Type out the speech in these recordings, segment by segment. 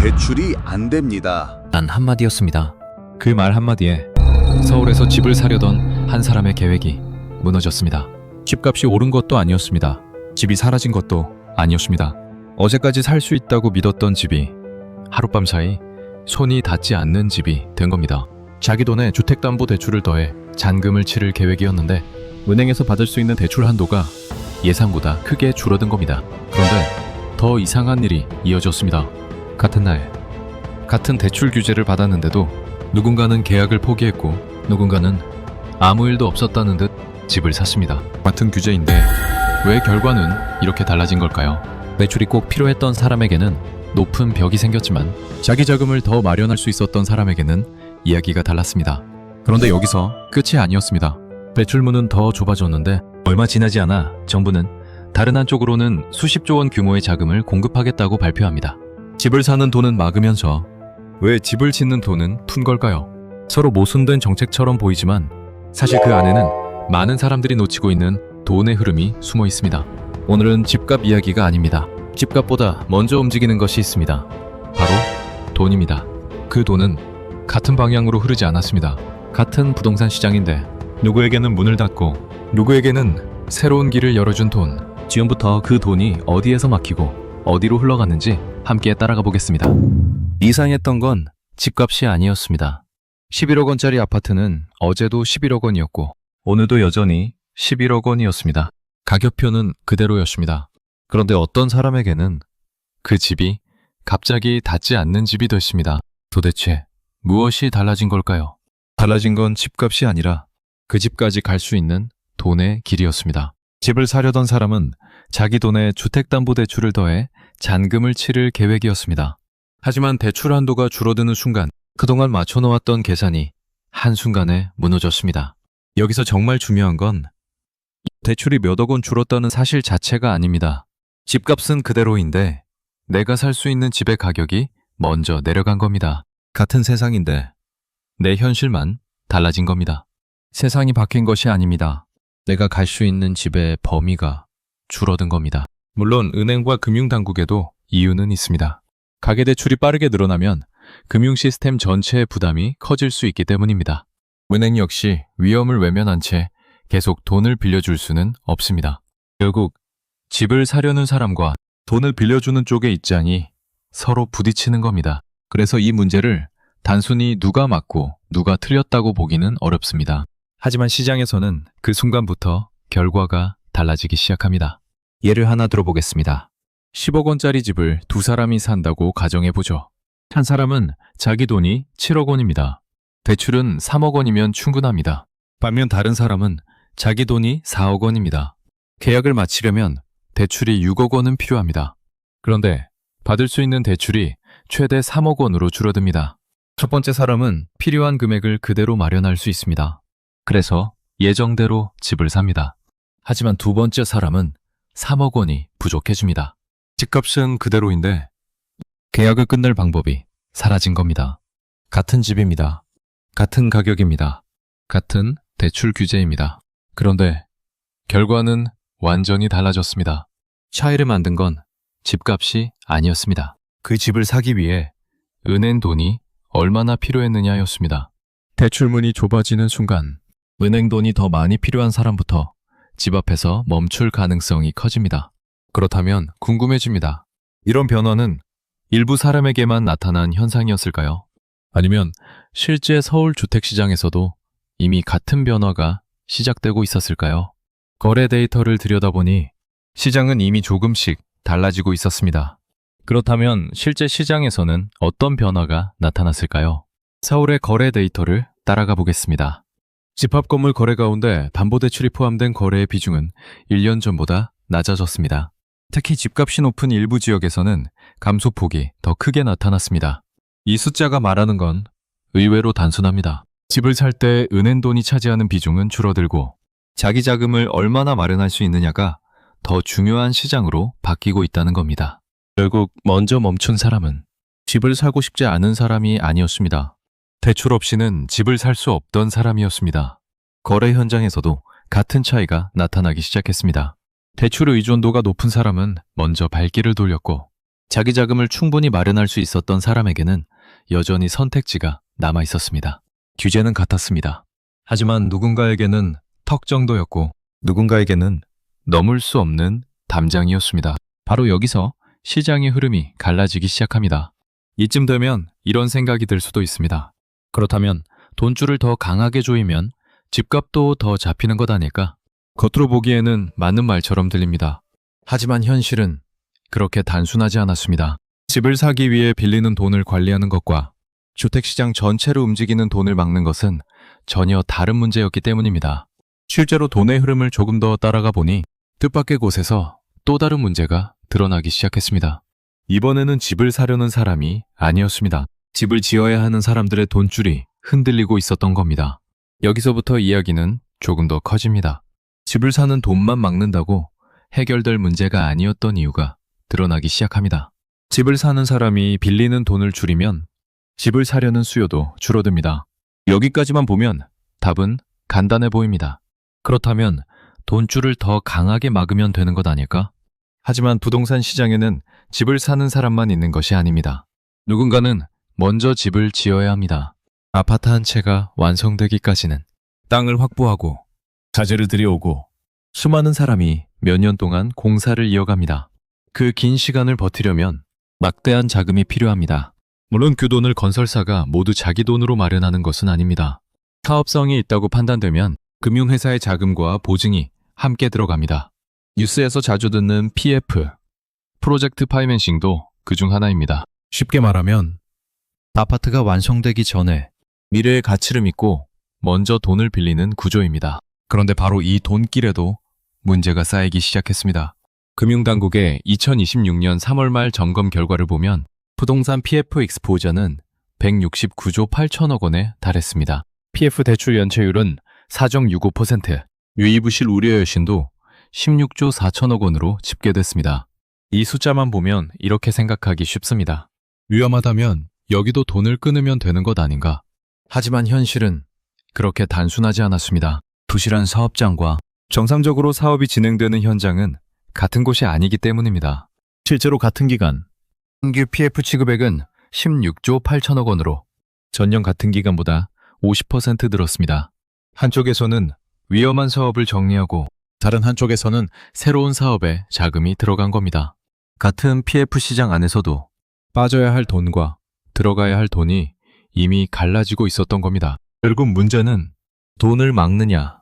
대출이 안 됩니다. 단 한마디였습니다. 그 말 한마디에 서울에서 집을 사려던 한 사람의 계획이 무너졌습니다. 집값이 오른 것도 아니었습니다. 집이 사라진 것도 아니었습니다. 어제까지 살 수 있다고 믿었던 집이 하룻밤 사이 손이 닿지 않는 집이 된 겁니다. 자기 돈에 주택담보대출을 더해 잔금을 치를 계획이었는데 은행에서 받을 수 있는 대출 한도가 예상보다 크게 줄어든 겁니다. 그런데 더 이상한 일이 이어졌습니다. 같은 날 같은 대출 규제를 받았는데도 누군가는 계약을 포기했고 누군가는 아무 일도 없었다는 듯 집을 샀습니다. 같은 규제인데 왜 결과는 이렇게 달라진 걸까요? 대출이 꼭 필요했던 사람에게는 높은 벽이 생겼지만 자기 자금을 더 마련할 수 있었던 사람에게는 이야기가 달랐습니다. 그런데 여기서 끝이 아니었습니다. 대출문은 더 좁아졌는데 얼마 지나지 않아 정부는 다른 한쪽으로는 수십조 원 규모의 자금을 공급하겠다고 발표합니다. 집을 사는 돈은 막으면서 왜 집을 짓는 돈은 푼 걸까요? 서로 모순된 정책처럼 보이지만 사실 그 안에는 많은 사람들이 놓치고 있는 돈의 흐름이 숨어 있습니다. 오늘은 집값 이야기가 아닙니다. 집값보다 먼저 움직이는 것이 있습니다. 바로 돈입니다. 그 돈은 같은 방향으로 흐르지 않았습니다. 같은 부동산 시장인데 누구에게는 문을 닫고 누구에게는 새로운 길을 열어준 돈. 지금부터 그 돈이 어디에서 막히고 어디로 흘러갔는지 함께 따라가 보겠습니다. 이상했던 건 집값이 아니었습니다. 11억 원짜리 아파트는 어제도 11억 원이었고 오늘도 여전히 11억 원이었습니다. 가격표는 그대로였습니다. 그런데 어떤 사람에게는 그 집이 갑자기 닿지 않는 집이 됐습니다. 도대체 무엇이 달라진 걸까요? 달라진 건 집값이 아니라 그 집까지 갈 수 있는 돈의 길이었습니다. 집을 사려던 사람은 자기 돈에 주택담보대출을 더해 잔금을 치를 계획이었습니다. 하지만 대출 한도가 줄어드는 순간 그동안 맞춰놓았던 계산이 한순간에 무너졌습니다. 여기서 정말 중요한 건 대출이 몇억 원 줄었다는 사실 자체가 아닙니다. 집값은 그대로인데 내가 살 수 있는 집의 가격이 먼저 내려간 겁니다. 같은 세상인데 내 현실만 달라진 겁니다. 세상이 바뀐 것이 아닙니다. 내가 갈 수 있는 집의 범위가 줄어든 겁니다. 물론 은행과 금융당국에도 이유는 있습니다. 가계대출이 빠르게 늘어나면 금융 시스템 전체의 부담이 커질 수 있기 때문입니다. 은행 역시 위험을 외면한 채 계속 돈을 빌려줄 수는 없습니다. 결국 집을 사려는 사람과 돈을 빌려주는 쪽의 입장이 서로 부딪히는 겁니다. 그래서 이 문제를 단순히 누가 맞고 누가 틀렸다고 보기는 어렵습니다. 하지만 시장에서는 그 순간부터 결과가 달라지기 시작합니다. 예를 하나 들어보겠습니다. 10억 원짜리 집을 두 사람이 산다고 가정해보죠. 한 사람은 자기 돈이 7억 원입니다. 대출은 3억 원이면 충분합니다. 반면 다른 사람은 자기 돈이 4억 원입니다. 계약을 마치려면 대출이 6억 원은 필요합니다. 그런데 받을 수 있는 대출이 최대 3억 원으로 줄어듭니다. 첫 번째 사람은 필요한 금액을 그대로 마련할 수 있습니다. 그래서 예정대로 집을 삽니다. 하지만 두 번째 사람은 3억 원이 부족해집니다. 집값은 그대로인데 계약을 끝낼 방법이 사라진 겁니다. 같은 집입니다. 같은 가격입니다. 같은 대출 규제입니다. 그런데 결과는 완전히 달라졌습니다. 차이를 만든 건 집값이 아니었습니다. 그 집을 사기 위해 은행 돈이 얼마나 필요했느냐였습니다. 대출문이 좁아지는 순간 은행 돈이 더 많이 필요한 사람부터 집 앞에서 멈출 가능성이 커집니다. 그렇다면 궁금해집니다. 이런 변화는 일부 사람에게만 나타난 현상이었을까요? 아니면 실제 서울 주택시장에서도 이미 같은 변화가 시작되고 있었을까요? 거래 데이터를 들여다보니 시장은 이미 조금씩 달라지고 있었습니다. 그렇다면 실제 시장에서는 어떤 변화가 나타났을까요? 서울의 거래 데이터를 따라가 보겠습니다. 집합건물 거래 가운데 담보대출이 포함된 거래의 비중은 1년 전보다 낮아졌습니다. 특히 집값이 높은 일부 지역에서는 감소폭이 더 크게 나타났습니다. 이 숫자가 말하는 건 의외로 단순합니다. 집을 살 때 은행 돈이 차지하는 비중은 줄어들고 자기 자금을 얼마나 마련할 수 있느냐가 더 중요한 시장으로 바뀌고 있다는 겁니다. 결국 먼저 멈춘 사람은 집을 사고 싶지 않은 사람이 아니었습니다. 대출 없이는 집을 살 수 없던 사람이었습니다. 거래 현장에서도 같은 차이가 나타나기 시작했습니다. 대출 의존도가 높은 사람은 먼저 발길을 돌렸고 자기 자금을 충분히 마련할 수 있었던 사람에게는 여전히 선택지가 남아 있었습니다. 규제는 같았습니다. 하지만 누군가에게는 턱 정도였고 누군가에게는 넘을 수 없는 담장이었습니다. 바로 여기서 시장의 흐름이 갈라지기 시작합니다. 이쯤 되면 이런 생각이 들 수도 있습니다. 그렇다면 돈줄을 더 강하게 조이면 집값도 더 잡히는 것 아닐까? 겉으로 보기에는 맞는 말처럼 들립니다. 하지만 현실은 그렇게 단순하지 않았습니다. 집을 사기 위해 빌리는 돈을 관리하는 것과 주택시장 전체를 움직이는 돈을 막는 것은 전혀 다른 문제였기 때문입니다. 실제로 돈의 흐름을 조금 더 따라가 보니 뜻밖의 곳에서 또 다른 문제가 드러나기 시작했습니다. 이번에는 집을 사려는 사람이 아니었습니다. 집을 지어야 하는 사람들의 돈줄이 흔들리고 있었던 겁니다. 여기서부터 이야기는 조금 더 커집니다. 집을 사는 돈만 막는다고 해결될 문제가 아니었던 이유가 드러나기 시작합니다. 집을 사는 사람이 빌리는 돈을 줄이면 집을 사려는 수요도 줄어듭니다. 여기까지만 보면 답은 간단해 보입니다. 그렇다면 돈줄을 더 강하게 막으면 되는 것 아닐까? 하지만 부동산 시장에는 집을 사는 사람만 있는 것이 아닙니다. 누군가는 먼저 집을 지어야 합니다. 아파트 한 채가 완성되기까지는 땅을 확보하고 자재를 들여오고 수많은 사람이 몇 년 동안 공사를 이어갑니다. 그 긴 시간을 버티려면 막대한 자금이 필요합니다. 물론 그 돈을 건설사가 모두 자기 돈으로 마련하는 것은 아닙니다. 사업성이 있다고 판단되면 금융회사의 자금과 보증이 함께 들어갑니다. 뉴스에서 자주 듣는 PF, 프로젝트 파이낸싱도 그중 하나입니다. 쉽게 말하면 아파트가 완성되기 전에 미래의 가치를 믿고 먼저 돈을 빌리는 구조입니다. 그런데 바로 이 돈길에도 문제가 쌓이기 시작했습니다. 금융당국의 2026년 3월 말 점검 결과를 보면 부동산 PF 익스포저는 169조 8천억 원에 달했습니다. PF 대출 연체율은 4.65%, 유의부실 우려 여신도 16조 4천억 원으로 집계됐습니다. 이 숫자만 보면 이렇게 생각하기 쉽습니다. 위험하다면 여기도 돈을 끊으면 되는 것 아닌가? 하지만 현실은 그렇게 단순하지 않았습니다. 부실한 사업장과 정상적으로 사업이 진행되는 현장은 같은 곳이 아니기 때문입니다. 실제로 같은 기간 신규 PF 취급액은 16조 8천억 원으로 전년 같은 기간보다 50% 늘었습니다. 한쪽에서는 위험한 사업을 정리하고 다른 한쪽에서는 새로운 사업에 자금이 들어간 겁니다. 같은 PF 시장 안에서도 빠져야 할 돈과 들어가야 할 돈이 이미 갈라지고 있었던 겁니다. 결국 문제는 돈을 막느냐,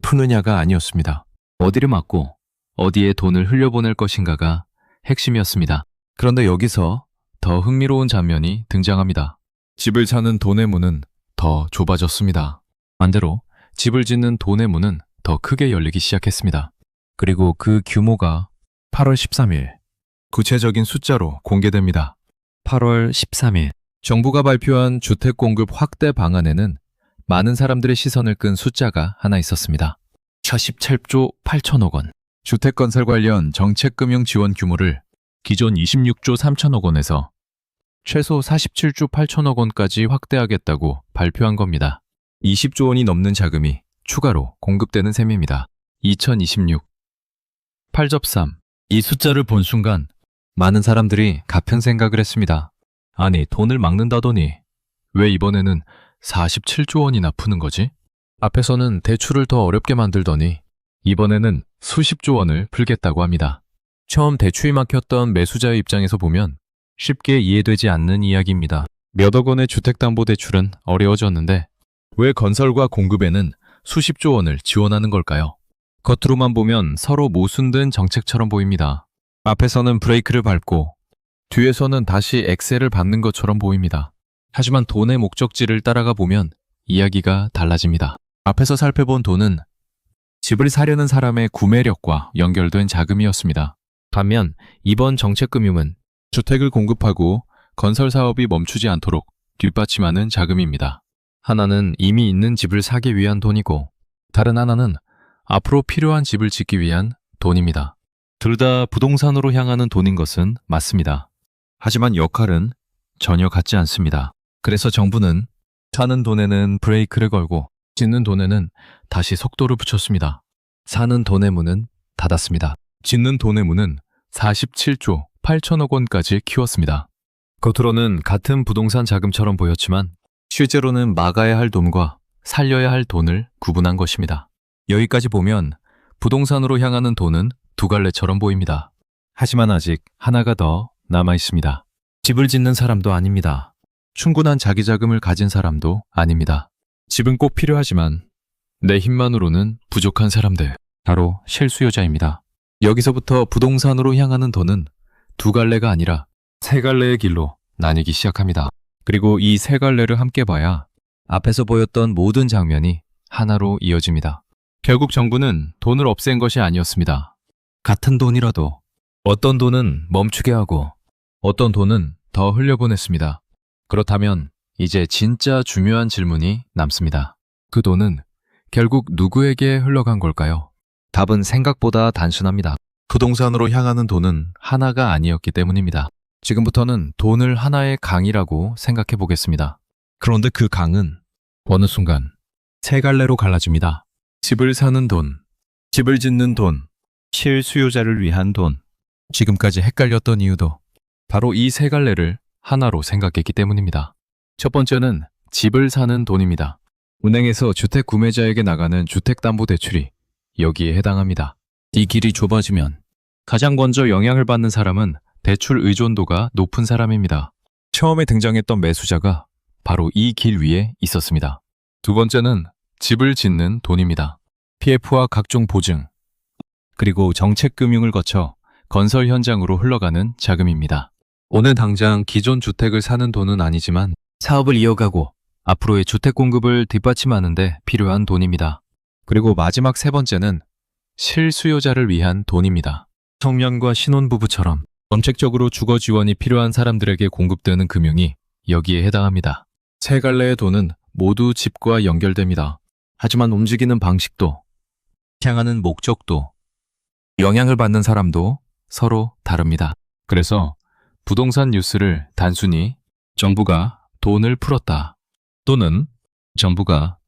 푸느냐가 아니었습니다. 어디를 막고 어디에 돈을 흘려보낼 것인가가 핵심이었습니다. 그런데 여기서 더 흥미로운 장면이 등장합니다. 집을 사는 돈의 문은 더 좁아졌습니다. 반대로 집을 짓는 돈의 문은 더 크게 열리기 시작했습니다. 그리고 그 규모가 8월 13일 구체적인 숫자로 공개됩니다. 8월 13일 정부가 발표한 주택 공급 확대 방안에는 많은 사람들의 시선을 끈 숫자가 하나 있었습니다. 47조 8천억 원. 주택 건설 관련 정책금융 지원 규모를 기존 26조 3천억 원에서 최소 47조 8천억 원까지 확대하겠다고 발표한 겁니다. 20조 원이 넘는 자금이 추가로 공급되는 셈입니다. 2026 8접삼. 이 숫자를 본 순간 많은 사람들이 같은 생각을 했습니다. 아니, 돈을 막는다더니 왜 이번에는 47조 원이나 푸는 거지? 앞에서는 대출을 더 어렵게 만들더니 이번에는 수십조 원을 풀겠다고 합니다. 처음 대출이 막혔던 매수자의 입장에서 보면 쉽게 이해되지 않는 이야기입니다. 몇억 원의 주택담보대출은 어려워졌는데 왜 건설과 공급에는 수십조 원을 지원하는 걸까요? 겉으로만 보면 서로 모순된 정책처럼 보입니다. 앞에서는 브레이크를 밟고 뒤에서는 다시 엑셀을 밟는 것처럼 보입니다. 하지만 돈의 목적지를 따라가 보면 이야기가 달라집니다. 앞에서 살펴본 돈은 집을 사려는 사람의 구매력과 연결된 자금이었습니다. 반면 이번 정책금융은 주택을 공급하고 건설 사업이 멈추지 않도록 뒷받침하는 자금입니다. 하나는 이미 있는 집을 사기 위한 돈이고 다른 하나는 앞으로 필요한 집을 짓기 위한 돈입니다. 둘 다 부동산으로 향하는 돈인 것은 맞습니다. 하지만 역할은 전혀 같지 않습니다. 그래서 정부는 사는 돈에는 브레이크를 걸고 짓는 돈에는 다시 속도를 붙였습니다. 사는 돈의 문은 닫았습니다. 짓는 돈의 문은 47조 8천억 원까지 키웠습니다. 겉으로는 같은 부동산 자금처럼 보였지만 실제로는 막아야 할 돈과 살려야 할 돈을 구분한 것입니다. 여기까지 보면 부동산으로 향하는 돈은 두 갈래처럼 보입니다. 하지만 아직 하나가 더 남아 있습니다. 집을 짓는 사람도 아닙니다. 충분한 자기 자금을 가진 사람도 아닙니다. 집은 꼭 필요하지만 내 힘만으로는 부족한 사람들, 바로 실수요자입니다. 여기서부터 부동산으로 향하는 돈은 두 갈래가 아니라 세 갈래의 길로 나뉘기 시작합니다. 그리고 이 세 갈래를 함께 봐야 앞에서 보였던 모든 장면이 하나로 이어집니다. 결국 정부는 돈을 없앤 것이 아니었습니다. 같은 돈이라도 어떤 돈은 멈추게 하고 어떤 돈은 더 흘려보냈습니다. 그렇다면 이제 진짜 중요한 질문이 남습니다. 그 돈은 결국 누구에게 흘러간 걸까요? 답은 생각보다 단순합니다. 부동산으로 향하는 돈은 하나가 아니었기 때문입니다. 지금부터는 돈을 하나의 강이라고 생각해 보겠습니다. 그런데 그 강은 어느 순간 세 갈래로 갈라집니다. 집을 사는 돈, 집을 짓는 돈, 실수요자를 위한 돈. 지금까지 헷갈렸던 이유도 바로 이 세 갈래를 하나로 생각했기 때문입니다. 첫 번째는 집을 사는 돈입니다. 은행에서 주택 구매자에게 나가는 주택담보대출이 여기에 해당합니다. 이 길이 좁아지면 가장 먼저 영향을 받는 사람은 대출 의존도가 높은 사람입니다. 처음에 등장했던 매수자가 바로 이 길 위에 있었습니다. 두 번째는 집을 짓는 돈입니다. PF와 각종 보증, 그리고 정책금융을 거쳐 건설 현장으로 흘러가는 자금입니다. 오늘 당장 기존 주택을 사는 돈은 아니지만 사업을 이어가고 앞으로의 주택 공급을 뒷받침하는 데 필요한 돈입니다. 그리고 마지막 세 번째는 실수요자를 위한 돈입니다. 청년과 신혼부부처럼 정책적으로 주거 지원이 필요한 사람들에게 공급되는 금융이 여기에 해당합니다. 세 갈래의 돈은 모두 집과 연결됩니다. 하지만 움직이는 방식도, 향하는 목적도, 영향을 받는 사람도 서로 다릅니다. 그래서 부동산 뉴스를 단순히 정부가 돈을 풀었다 또는 정부가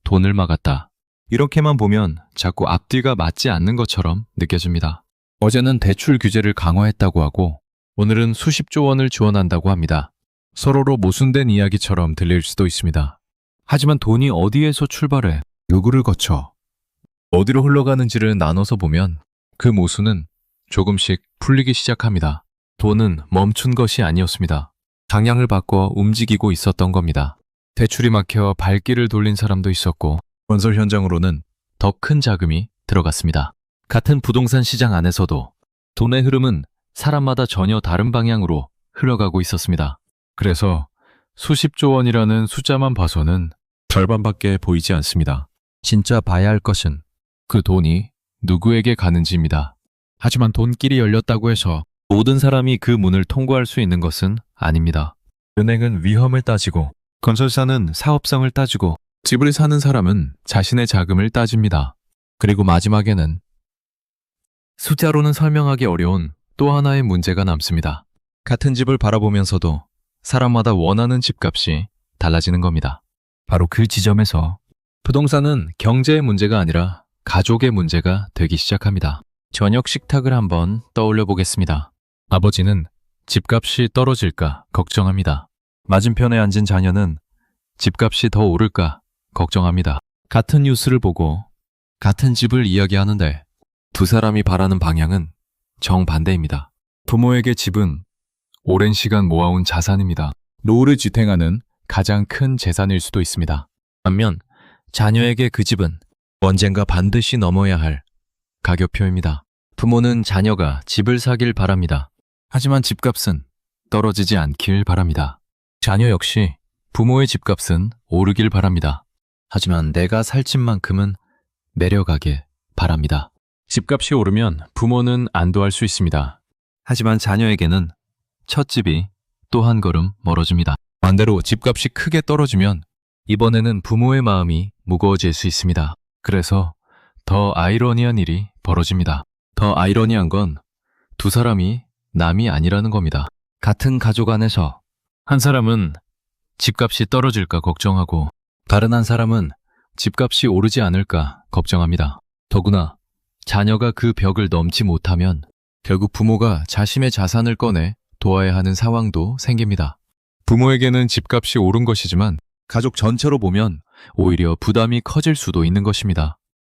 돈을 막았다 이렇게만 보면 자꾸 앞뒤가 맞지 않는 것처럼 느껴집니다. 어제는 대출 규제를 강화했다고 하고 오늘은 수십조 원을 지원한다고 합니다. 서로로 모순된 이야기처럼 들릴 수도 있습니다. 하지만 돈이 어디에서 출발해 누구를 거쳐 어디로 흘러가는지를 나눠서 보면 그 모순은 조금씩 풀리기 시작합니다. 돈은 멈춘 것이 아니었습니다. 방향을 바꿔 움직이고 있었던 겁니다. 대출이 막혀 발길을 돌린 사람도 있었고 건설 현장으로는 더 큰 자금이 들어갔습니다. 같은 부동산 시장 안에서도 돈의 흐름은 사람마다 전혀 다른 방향으로 흘러가고 있었습니다. 그래서 수십조 원이라는 숫자만 봐서는 절반밖에 보이지 않습니다. 진짜 봐야 할 것은 그 돈이 누구에게 가는지입니다. 하지만 돈길이 열렸다고 해서 모든 사람이 그 문을 통과할 수 있는 것은 아닙니다. 은행은 위험을 따지고 건설사는 사업성을 따지고 집을 사는 사람은 자신의 자금을 따집니다. 그리고 마지막에는 숫자로는 설명하기 어려운 또 하나의 문제가 남습니다. 같은 집을 바라보면서도 사람마다 원하는 집값이 달라지는 겁니다. 바로 그 지점에서 부동산은 경제의 문제가 아니라 가족의 문제가 되기 시작합니다. 저녁 식탁을 한번 떠올려 보겠습니다. 아버지는 집값이 떨어질까 걱정합니다. 맞은편에 앉은 자녀는 집값이 더 오를까 걱정합니다. 같은 뉴스를 보고 같은 집을 이야기하는데 두 사람이 바라는 방향은 정반대입니다. 부모에게 집은 오랜 시간 모아온 자산입니다. 노후를 지탱하는 가장 큰 재산일 수도 있습니다. 반면 자녀에게 그 집은 언젠가 반드시 넘어야 할 가격표입니다. 부모는 자녀가 집을 사길 바랍니다. 하지만 집값은 떨어지지 않길 바랍니다. 자녀 역시 부모의 집값은 오르길 바랍니다. 하지만 내가 살 집만큼은 내려가길 바랍니다. 집값이 오르면 부모는 안도할 수 있습니다. 하지만 자녀에게는 첫 집이 또 한 걸음 멀어집니다. 반대로 집값이 크게 떨어지면 이번에는 부모의 마음이 무거워질 수 있습니다. 그래서 더 아이러니한 일이 벌어집니다. 더 아이러니한 건 두 사람이 남이 아니라는 겁니다. 같은 가족 안에서 한 사람은 집값이 떨어질까 걱정하고 다른 한 사람은 집값이 오르지 않을까 걱정합니다. 더구나 자녀가 그 벽을 넘지 못하면 결국 부모가 자신의 자산을 꺼내 도와야 하는 상황도 생깁니다. 부모에게는 집값이 오른 것이지만 가족 전체로 보면 오히려 부담이 커질 수도 있는 것입니다.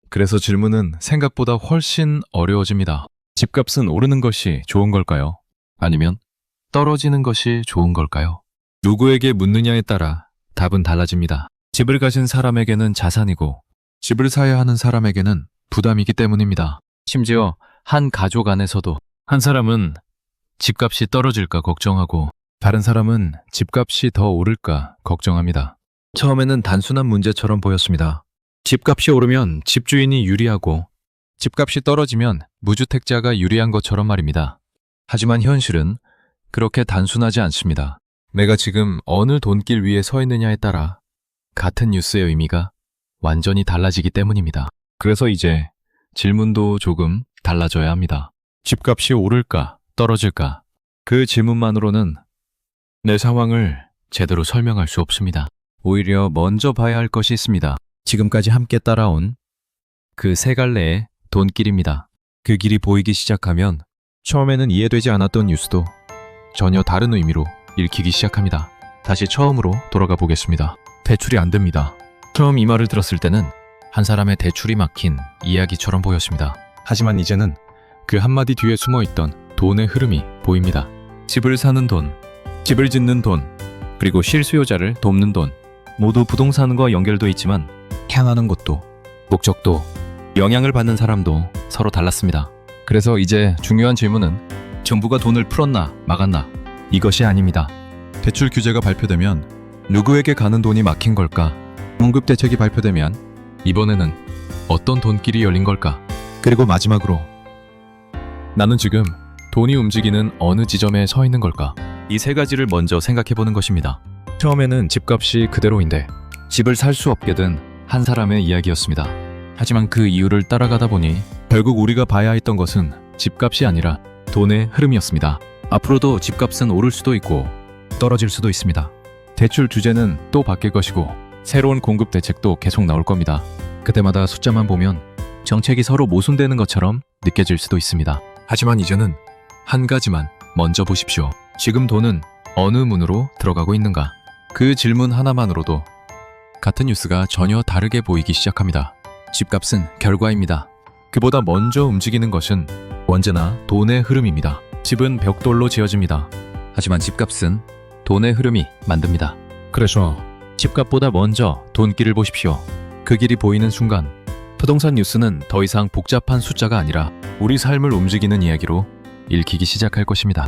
그래서 질문은 생각보다 훨씬 어려워집니다. 집값은 오르는 것이 좋은 걸까요? 아니면 떨어지는 것이 좋은 걸까요? 누구에게 묻느냐에 따라 답은 달라집니다. 집을 가진 사람에게는 자산이고 집을 사야 하는 사람에게는 부담이기 때문입니다. 심지어 한 가족 안에서도 한 사람은 집값이 떨어질까 걱정하고 다른 사람은 집값이 더 오를까 걱정합니다. 처음에는 단순한 문제처럼 보였습니다. 집값이 오르면 집주인이 유리하고 집값이 떨어지면 무주택자가 유리한 것처럼 말입니다. 하지만 현실은 그렇게 단순하지 않습니다. 내가 지금 어느 돈길 위에 서 있느냐에 따라 같은 뉴스의 의미가 완전히 달라지기 때문입니다. 그래서 이제 질문도 조금 달라져야 합니다. 집값이 오를까, 떨어질까? 그 질문만으로는 내 상황을 제대로 설명할 수 없습니다. 오히려 먼저 봐야 할 것이 있습니다. 지금까지 함께 따라온 그 세 갈래의 돈길입니다. 그 길이 보이기 시작하면 처음에는 이해되지 않았던 뉴스도 전혀 다른 의미로 읽히기 시작합니다. 다시 처음으로 돌아가 보겠습니다. 대출이 안 됩니다. 처음 이 말을 들었을 때는 한 사람의 대출이 막힌 이야기처럼 보였습니다. 하지만 이제는 그 한마디 뒤에 숨어있던 돈의 흐름이 보입니다. 집을 사는 돈, 집을 짓는 돈, 그리고 실수요자를 돕는 돈, 모두 부동산과 연결돼 있지만 향하는 곳도, 목적도, 영향을 받는 사람도 서로 달랐습니다. 그래서 이제 중요한 질문은 정부가 돈을 풀었나 막았나 이것이 아닙니다. 대출 규제가 발표되면 누구에게 가는 돈이 막힌 걸까? 공급 대책이 발표되면 이번에는 어떤 돈길이 열린 걸까? 그리고 마지막으로 나는 지금 돈이 움직이는 어느 지점에 서 있는 걸까? 이 세 가지를 먼저 생각해보는 것입니다. 처음에는 집값이 그대로인데 집을 살 수 없게 된 한 사람의 이야기였습니다. 하지만 그 이유를 따라가다 보니 결국 우리가 봐야 했던 것은 집값이 아니라 돈의 흐름이었습니다. 앞으로도 집값은 오를 수도 있고 떨어질 수도 있습니다. 대출 규제는 또 바뀔 것이고 새로운 공급 대책도 계속 나올 겁니다. 그때마다 숫자만 보면 정책이 서로 모순되는 것처럼 느껴질 수도 있습니다. 하지만 이제는 한 가지만 먼저 보십시오. 지금 돈은 어느 문으로 들어가고 있는가? 그 질문 하나만으로도 같은 뉴스가 전혀 다르게 보이기 시작합니다. 집값은 결과입니다. 그보다 먼저 움직이는 것은 언제나 돈의 흐름입니다. 집은 벽돌로 지어집니다. 하지만 집값은 돈의 흐름이 만듭니다. 그래서 집값보다 먼저 돈길을 보십시오. 그 길이 보이는 순간 부동산 뉴스는 더 이상 복잡한 숫자가 아니라 우리 삶을 움직이는 이야기로 읽히기 시작할 것입니다.